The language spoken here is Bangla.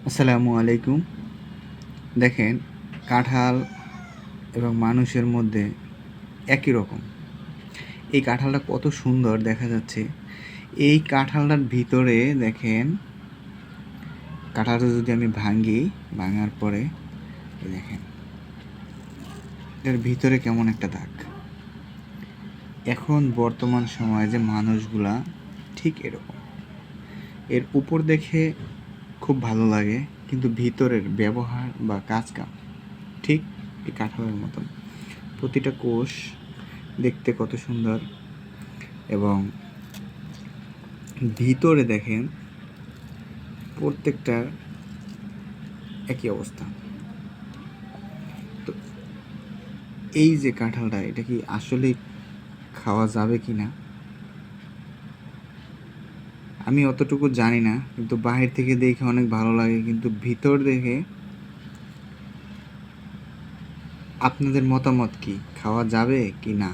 আসসালামু আলাইকুম। দেখেন, কাঁঠাল এবং মানুষের মধ্যে একই রকম। এই কাঁঠালটা কত সুন্দর দেখা যাচ্ছে। এই কাঁঠালটার ভিতরে দেখেন, কাঁঠালটা যদি আমি ভাঙি, ভাঙার পরে এই দেখেন, এর ভিতরে কেমন একটা দাগ। এখন বর্তমান সময়ে যে মানুষগুলা ঠিক এরকম। এর উপর দেখে খুব ভালো লাগে, কিন্তু ভিতরের ব্যবহার বা কাজকাম ঠিক এই কাঁঠালের মতন। প্রতিটা কোষ দেখতে কত সুন্দর, এবং ভিতরে দেখেন প্রত্যেকটার একই অবস্থা। তো এই যে কাঁঠালটা, এটা কি আসলেই খাওয়া যাবে কি না আমি অতটুকু জানি না, কিন্তু বাহির থেকে দেখে অনেক ভালো লাগে, কিন্তু ভিতর দেখে আপনাদের মতামত কি, খাওয়া যাবে কি না?